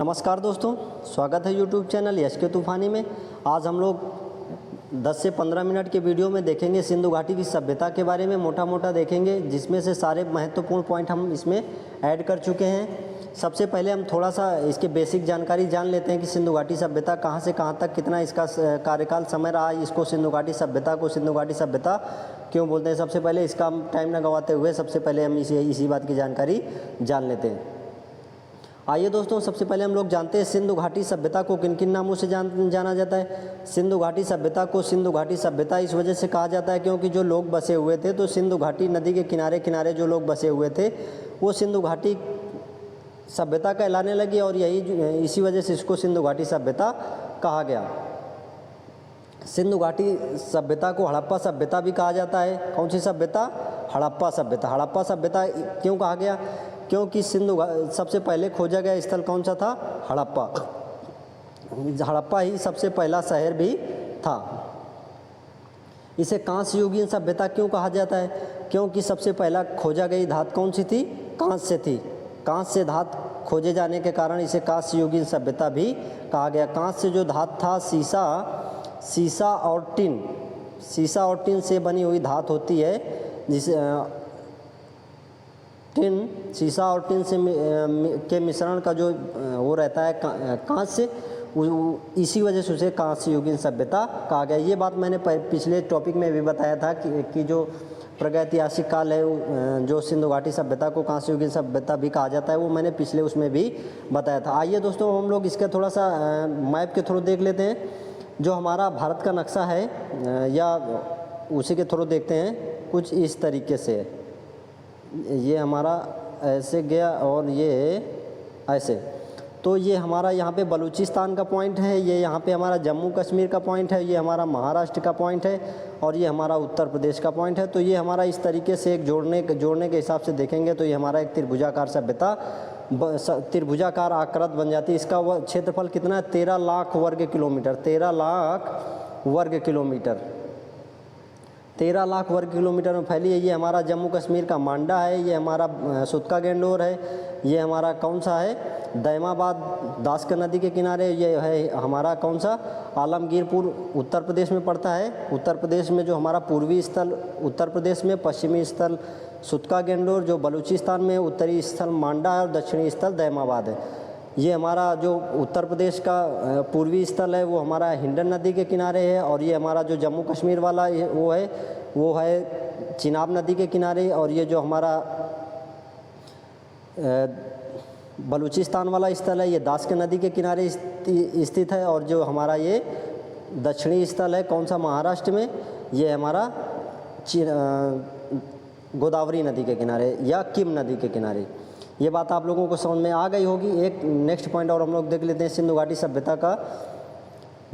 नमस्कार दोस्तों, स्वागत है यूट्यूब चैनल यश के तूफानी में। आज हम लोग 10 से 15 मिनट के वीडियो में देखेंगे सिंधु घाटी की सभ्यता के बारे में मोटा देखेंगे, जिसमें से सारे महत्वपूर्ण पॉइंट हम इसमें ऐड कर चुके हैं। सबसे पहले हम थोड़ा सा इसके बेसिक जानकारी जान लेते हैं कि सिंधु घाटी सभ्यता कहाँ से कहाँ तक कितना इसका कार्यकाल समय रहा। इसको सिंधु घाटी सभ्यता क्यों बोलते हैं। सबसे पहले इसका हम टाइम न गंवाते हुए सबसे पहले हम इसी बात की जानकारी जान लेते हैं। आइए दोस्तों, सबसे पहले हम लोग जानते हैं सिंधु घाटी सभ्यता को किन किन नामों से जाना जाता है। सिंधु घाटी सभ्यता को सिंधु घाटी सभ्यता इस वजह से कहा जाता है क्योंकि जो लोग बसे हुए थे, तो सिंधु घाटी नदी के किनारे जो लोग बसे हुए थे वो सिंधु घाटी सभ्यता कहलाने लगी और इसी वजह से इसको सिंधु घाटी सभ्यता कहा गया। सिंधु घाटी सभ्यता को हड़प्पा सभ्यता भी कहा जाता है। कौन सी सभ्यता? हड़प्पा सभ्यता। हड़प्पा सभ्यता क्यों कहा गया? क्योंकि सबसे पहले खोजा गया स्थल कौन सा था? हड़प्पा। हड़प्पा ही सबसे पहला शहर भी था। इसे कांस्य युगीन सभ्यता क्यों कहा जाता है? क्योंकि सबसे पहला खोजा गई धातु कौन सी थी? कांस्य से थी। कांस्य से धातु खोजे जाने के कारण इसे कांस्य युगीन सभ्यता भी कहा गया। कांस्य से जो धातु था सीसा और टिन से बनी हुई धातु होती है, जिसे सीसा और टिन से के मिश्रण का जो वो रहता है कांस्य, इसी वजह से उसे कांस्य युगीन सभ्यता कहा गया। ये बात मैंने पिछले टॉपिक में भी बताया था कि जो प्रागैतिहासिक काल है, जो सिंधु घाटी सभ्यता को कांस्य युगीन सभ्यता भी कहा जाता है, वो मैंने पिछले उसमें भी बताया था। आइए दोस्तों, हम लोग इसका थोड़ा सा मैप के थ्रू देख लेते हैं। जो हमारा भारत का नक्शा है या उसी के थ्रू देखते हैं। कुछ इस तरीके से ये हमारा ऐसे गया और ये ऐसे, तो ये हमारा यहाँ पे बलूचिस्तान का पॉइंट है, ये यहाँ पे हमारा जम्मू कश्मीर का पॉइंट है, ये हमारा महाराष्ट्र का पॉइंट है और ये हमारा उत्तर प्रदेश का पॉइंट है। तो ये हमारा इस तरीके से एक जोड़ने के हिसाब से देखेंगे तो ये हमारा एक त्रिभुजाकार सभ्यता, त्रिभुजाकार आकृति बन जाती है। इसका क्षेत्रफल कितना है? 13 लाख वर्ग किलोमीटर। 13 लाख वर्ग किलोमीटर 13 लाख वर्ग किलोमीटर में फैली है। ये हमारा जम्मू कश्मीर का मांडा है, ये हमारा सुतका गेंडोर है, ये हमारा कौन सा है? दैमाबाद दासका नदी के किनारे। ये है हमारा कौन सा? आलमगीरपुर उत्तर प्रदेश में पड़ता है। उत्तर प्रदेश में जो हमारा पूर्वी स्थल उत्तर प्रदेश में, पश्चिमी स्थल सुतका गेंडोर, जो बलूचिस्तान में उत्तरी स्थल मांडा है और दक्षिणी स्थल दैमाबाद है। ये हमारा जो उत्तर प्रदेश का पूर्वी स्थल है वो हमारा हिंडन नदी के किनारे है और ये हमारा जो जम्मू कश्मीर वाला वो है चिनाब नदी के किनारे। और ये जो हमारा बलूचिस्तान वाला स्थल है ये दासका नदी के किनारे स्थित है। और जो हमारा ये दक्षिणी स्थल है कौन सा? महाराष्ट्र में, ये हमारा गोदावरी नदी के किनारे या किम नदी के किनारे। ये बात आप लोगों को समझ में आ गई होगी। एक नेक्स्ट पॉइंट और हम लोग देख लेते हैं सिंधु घाटी सभ्यता का।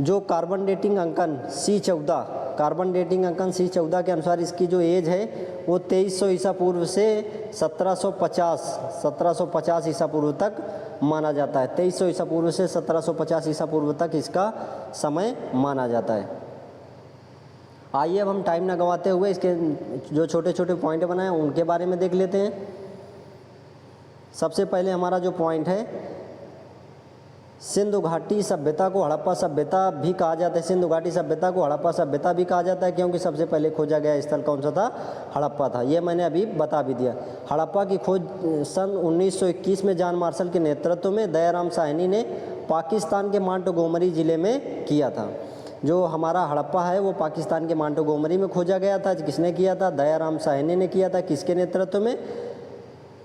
जो कार्बन डेटिंग अंकन C14, कार्बन डेटिंग अंकन C14 के अनुसार इसकी जो एज है वो 2300 ईसा पूर्व से 1750 ईसा पूर्व तक माना जाता है। 2300 ईसा पूर्व से 1750 ईसा पूर्व तक इसका समय माना जाता है। आइए अब हम टाइम न गंवाते हुए इसके जो छोटे छोटे पॉइंट बनाए उनके बारे में देख लेते हैं। सबसे पहले हमारा जो पॉइंट है, सिंधु घाटी सभ्यता को हड़प्पा सभ्यता भी कहा जाता है। सिंधु घाटी सभ्यता को हड़प्पा सभ्यता भी कहा जाता है क्योंकि सबसे पहले खोजा गया स्थल कौन सा था? हड़प्पा था। ये मैंने अभी बता भी दिया। हड़प्पा की खोज सन 1921 में जॉन मार्शल के नेतृत्व में दयाराम साहनी ने पाकिस्तान के मोंटगोमरी ज़िले में किया था। जो हमारा हड़प्पा है वो पाकिस्तान के मोंटगोमरी में खोजा गया था। किसने किया था? दयाराम साहनी ने किया था। किसके नेतृत्व में?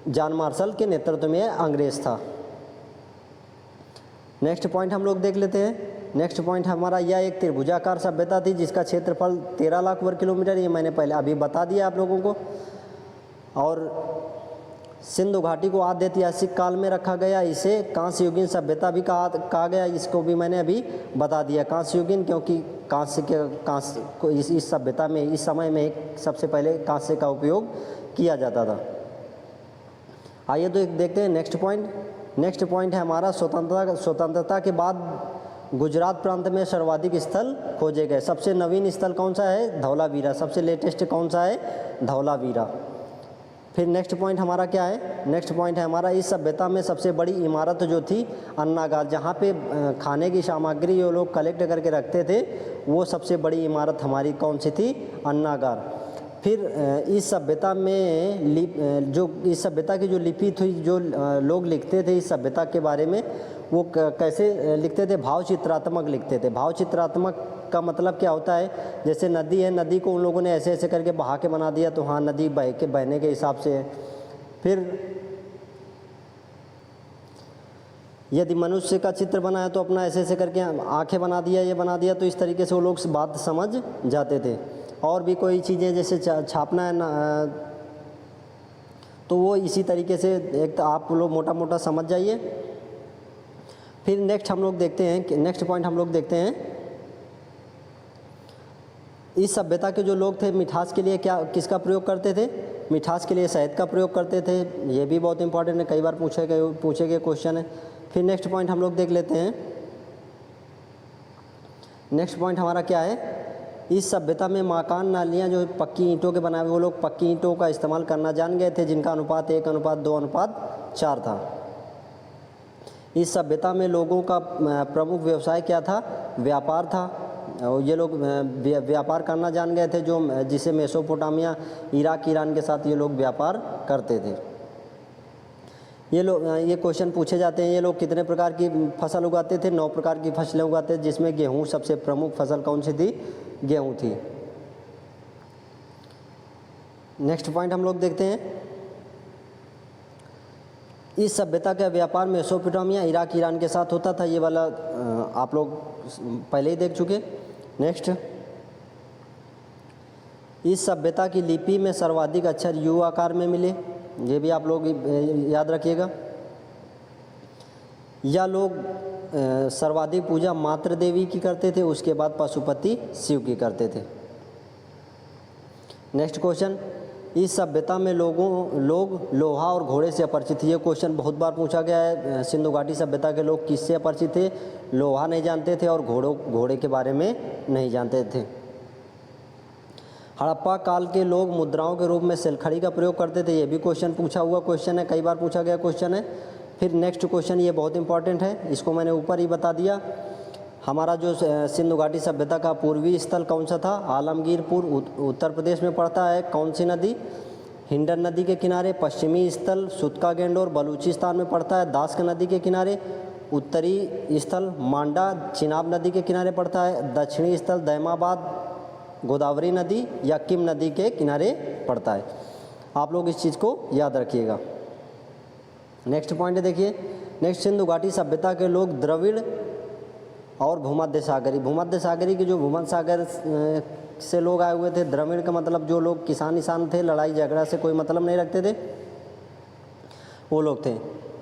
जॉन मार्शल के नेतृत्व में अंग्रेज था। नेक्स्ट पॉइंट हम लोग देख लेते हैं। नेक्स्ट पॉइंट हमारा यह एक त्रिभुजाकार सभ्यता थी जिसका क्षेत्रफल 13 लाख वर्ग किलोमीटर, ये मैंने पहले अभी बता दिया आप लोगों को। और सिंधु घाटी को आद्य ऐतिहासिक काल में रखा गया। इसे कांस्य युगीन सभ्यता भी कहा गया, इसको भी मैंने अभी बता दिया। कांस्य युगीन क्योंकि कांस्य को इस सभ्यता में इस समय में सबसे पहले कांस्य का उपयोग किया जाता था। आइए तो एक देखते हैं नेक्स्ट पॉइंट। नेक्स्ट पॉइंट है हमारा स्वतंत्रता के बाद गुजरात प्रांत में सर्वाधिक स्थल खोजे गए। सबसे नवीन स्थल कौन सा है? धौलावीरा। सबसे लेटेस्ट कौन सा है? धौलावीरा। फिर नेक्स्ट पॉइंट हमारा क्या है, नेक्स्ट पॉइंट है हमारा इस सभ्यता में सबसे बड़ी इमारत जो थी अन्नागार, जहाँ पे खाने की सामग्री जो लोग कलेक्ट करके रखते थे वो सबसे बड़ी इमारत हमारी कौन सी थी, अन्नागार। फिर इस सभ्यता में जो इस सभ्यता की जो लिपि थी, जो लोग लिखते थे इस सभ्यता के बारे में, वो कैसे लिखते थे, भाव चित्रात्मक लिखते थे। भाव चित्रात्मक का मतलब क्या होता है, जैसे नदी है, नदी को उन लोगों ने ऐसे ऐसे करके बहा के बना दिया तो हाँ नदी बहने के हिसाब से है। फिर यदि मनुष्य का चित्र बनाया तो अपना ऐसे ऐसे करके आंखें बना दिया, ये बना दिया, तो इस तरीके से वो लोग बात समझ जाते थे। और भी कोई चीज़ें जैसे छापना है ना, तो वो इसी तरीके से एक तो आप लोग मोटा मोटा समझ जाइए। फिर नेक्स्ट हम लोग देखते हैं, नेक्स्ट पॉइंट हम लोग देखते हैं, इस सभ्यता के जो लोग थे मिठास के लिए किसका प्रयोग करते थे, मिठास के लिए शहद का प्रयोग करते थे। ये भी बहुत इंपॉर्टेंट है, कई बार पूछे गए क्वेश्चन है। फिर नेक्स्ट पॉइंट हम लोग देख लेते हैं, नेक्स्ट पॉइंट हमारा क्या है, इस सभ्यता में मकान नालियाँ जो पक्की ईंटों के बनाए हुए, वो लोग पक्की ईंटों का इस्तेमाल करना जान गए थे, जिनका अनुपात 1:2:4 था। इस सभ्यता में लोगों का प्रमुख व्यवसाय क्या था, व्यापार था। ये लोग व्यापार करना जान गए थे, जो जिसे मेसोपोटामिया, इराक, ईरान के साथ ये लोग व्यापार करते थे। ये क्वेश्चन पूछे जाते हैं, ये लोग कितने प्रकार की फसल उगाते थे, 9 प्रकार की फसलें उगाते थे, जिसमें गेहूँ सबसे प्रमुख फसल कौन सी थी, गेहूँ थी। नेक्स्ट पॉइंट हम लोग देखते हैं, इस सभ्यता का व्यापार मेसोपोटामिया, इराक, ईरान के साथ होता था। ये वाला आप लोग पहले ही देख चुके। नेक्स्ट, इस सभ्यता की लिपि में सर्वाधिक अक्षर यू आकार में मिले, ये भी आप लोग याद रखिएगा। या लोग सर्वाधिक पूजा मातृ देवी की करते थे, उसके बाद पशुपति शिव की करते थे। नेक्स्ट क्वेश्चन, इस सभ्यता में लोग लोहा और घोड़े से अपरिचित। ये क्वेश्चन बहुत बार पूछा गया है। सिंधु घाटी सभ्यता के लोग किससे अपरिचित थे, लोहा नहीं जानते थे और घोड़े के बारे में नहीं जानते थे। हड़प्पा काल के लोग मुद्राओं के रूप में सिलखड़ी का प्रयोग करते थे। ये भी क्वेश्चन पूछा हुआ क्वेश्चन है, कई बार पूछा गया क्वेश्चन है। फिर नेक्स्ट क्वेश्चन, ये बहुत इंपॉर्टेंट है, इसको मैंने ऊपर ही बता दिया। हमारा जो सिंधु घाटी सभ्यता का पूर्वी स्थल कौन सा था, आलमगीरपुर उत्तर प्रदेश में पड़ता है। कौन सी नदी, हिंडन नदी के किनारे। पश्चिमी स्थल सुतका गेंडोर बलूचिस्तान में पड़ता है, दास्क नदी के किनारे। उत्तरी स्थल मांडा चिनाब नदी के किनारे पड़ता है। दक्षिणी स्थल दैमाबाद गोदावरी नदी या किम नदी के किनारे पड़ता है। आप लोग इस चीज़ को याद रखिएगा। नेक्स्ट पॉइंट देखिए, नेक्स्ट, सिंधु घाटी सभ्यता के लोग द्रविड़ और भूमध्य सागरी के जो भूमध्य सागर से लोग आए हुए थे। द्रविड़ का मतलब जो लोग किसान थे, लड़ाई झगड़ा से कोई मतलब नहीं रखते थे, वो लोग थे।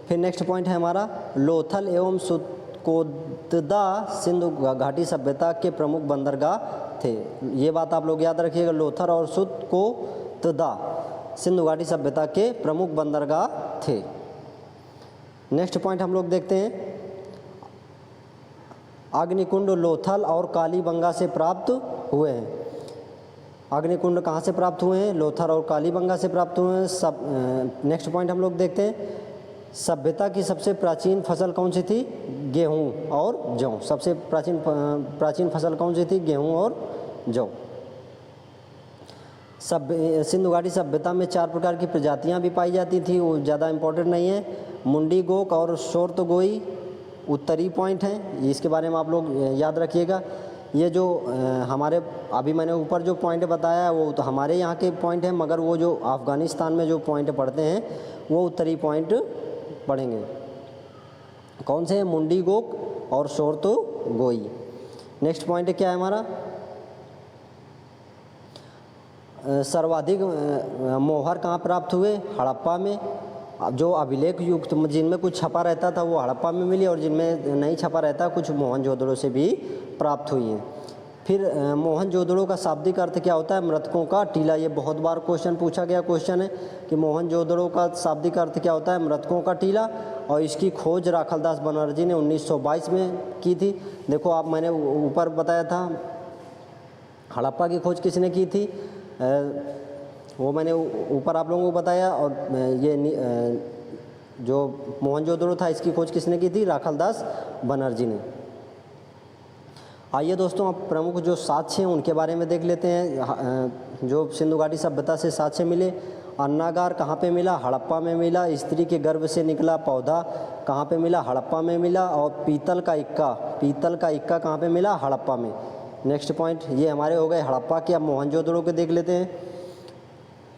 फिर नेक्स्ट पॉइंट है हमारा, लोथल एवं सुतकोतदा सिंधु घाटी सभ्यता के प्रमुख बंदरगाह थे। ये बात आप लोग याद रखिएगा, लोथल और सुतकोतदा सिंधु घाटी सभ्यता के प्रमुख बंदरगाह थे। नेक्स्ट पॉइंट हम लोग देखते हैं, अग्निकुंड लोथल और कालीबंगा से प्राप्त हुए हैं। अग्निकुंड कहाँ से प्राप्त हुए हैं, लोथल और कालीबंगा से प्राप्त हुए हैं। नेक्स्ट पॉइंट हम लोग देखते हैं, सभ्यता की सबसे प्राचीन फसल कौन सी थी, गेहूँ और जौ। सबसे प्राचीन फसल कौन सी थी, गेहूँ और जौ। सिंधु घाटी सभ्यता में 4 प्रकार की प्रजातियाँ भी पाई जाती थी, वो ज़्यादा इम्पोर्टेंट नहीं है। मुंडी गोक और शोरतगोई उत्तरी पॉइंट हैं, इसके बारे में आप लोग याद रखिएगा। ये जो हमारे अभी मैंने ऊपर जो पॉइंट बताया है वो तो हमारे यहाँ के पॉइंट हैं, मगर वो जो अफ़गानिस्तान में जो पॉइंट पढ़ते हैं वो उत्तरी पॉइंट पढ़ेंगे। कौन से हैं, मुंडी गोक और शोरतगोई। नेक्स्ट पॉइंट क्या है हमारा, सर्वाधिक मोहर कहाँ प्राप्त हुए, हड़प्पा में। जो अभिलेख युक्त जिनमें कुछ छपा रहता था वो हड़प्पा में मिली, और जिनमें नहीं छपा रहता कुछ मोहनजोदड़ो से भी प्राप्त हुई हैं। फिर मोहनजोदड़ो का शाब्दिक अर्थ क्या होता है, मृतकों का टीला। ये बहुत बार क्वेश्चन पूछा गया क्वेश्चन है कि मोहनजोदड़ो का शाब्दिक अर्थ क्या होता है, मृतकों का टीला। और इसकी खोज राखलदास बनर्जी ने 1922 में की थी। देखो आप, मैंने ऊपर बताया था हड़प्पा की खोज किसने की थी, वो मैंने ऊपर आप लोगों को बताया। और जो मोहनजोदड़ो था इसकी खोज किसने की थी? राखालदास बनर्जी ने। आइए दोस्तों, अब प्रमुख जो साक्ष्य हैं उनके बारे में देख लेते हैं। जो सिंधु घाटी सभ्यता से साक्ष्य मिले, अन्नागार कहाँ पे मिला? हड़प्पा में मिला। स्त्री के गर्भ से निकला पौधा कहाँ पे मिला? हड़प्पा में मिला। और पीतल का इक्का कहाँ पे मिला? हड़प्पा में। नेक्स्ट पॉइंट, ये हमारे हो गए हड़प्पा के। अब मोहनजोदड़ो के देख लेते हैं।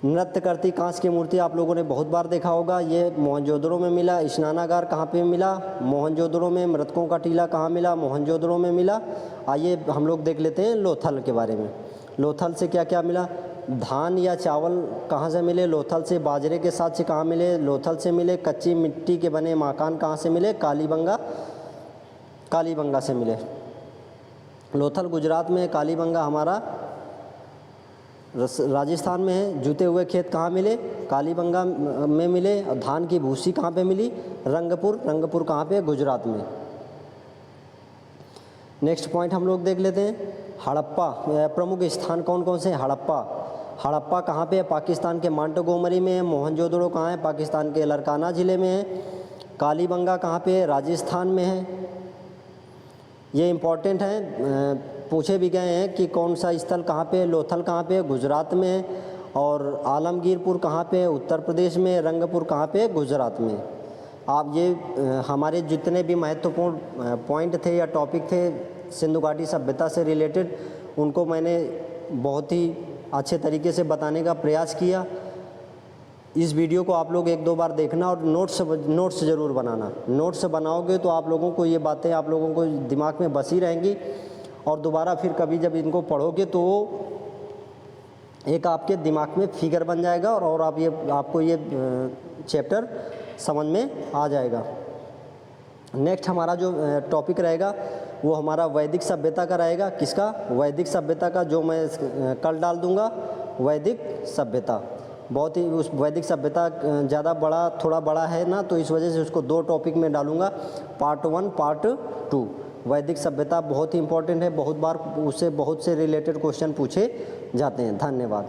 नृत्य करती कांच की मूर्ति आप लोगों ने बहुत बार देखा होगा, ये मोहनजोदड़ो में मिला। स्नानागार कहाँ पे मिला? मोहनजोदड़ो में। मृतकों का टीला कहाँ मिला? मोहनजोदड़ो में मिला। आइए हम लोग देख लेते हैं लोथल के बारे में। लोथल से क्या क्या मिला? धान या चावल कहाँ से मिले? लोथल से। बाजरे के साक्ष्य कहाँ मिले? लोथल से मिले। कच्ची मिट्टी के बने मकान कहाँ से मिले? कालीबंगा से मिले। लोथल गुजरात में है, कालीबंगा हमारा राजस्थान में है। जूते हुए खेत कहाँ मिले? कालीबंगा में मिले। और धान की भूसी कहाँ पे मिली? रंगपुर कहाँ पे? गुजरात में। नेक्स्ट पॉइंट हम लोग देख लेते हैं हड़प्पा। प्रमुख स्थान कौन कौन से हैं? हड़प्पा कहाँ पे है? पाकिस्तान के मोंटेगोमरी में है। मोहनजोदड़ो कहाँ है? पाकिस्तान के लरकाना ज़िले में है। कालीबंगा कहाँ पे है? राजस्थान में है। ये इम्पॉर्टेंट है, पूछे भी गए हैं कि कौन सा स्थल कहाँ पे? लोथल कहाँ पे? गुजरात में है। और आलमगीरपुर कहाँ पे? उत्तर प्रदेश में। रंगपुर कहाँ पे? गुजरात में। आप ये हमारे जितने भी महत्वपूर्ण पॉइंट थे या टॉपिक थे सिंधु घाटी सभ्यता से रिलेटेड, उनको मैंने बहुत ही अच्छे तरीके से बताने का प्रयास किया। इस वीडियो को आप लोग एक दो बार देखना और नोट्स ज़रूर बनाना। नोट्स बनाओगे तो आप लोगों को ये बातें आप लोगों को दिमाग में बसी रहेंगी और दोबारा फिर कभी जब इनको पढ़ोगे तो वो एक आपके दिमाग में फिगर बन जाएगा और आपको ये चैप्टर समझ में आ जाएगा। नेक्स्ट हमारा जो टॉपिक रहेगा वो हमारा वैदिक सभ्यता का रहेगा। किसका? वैदिक सभ्यता का, जो मैं कल डाल दूँगा। वैदिक सभ्यता बहुत ही, उस वैदिक सभ्यता ज़्यादा थोड़ा बड़ा है ना, तो इस वजह से उसको 2 टॉपिक में डालूँगा, पार्ट 1 पार्ट 2। वैदिक सभ्यता बहुत ही इंपॉर्टेंट है, बहुत बार उससे बहुत से रिलेटेड क्वेश्चन पूछे जाते हैं। धन्यवाद।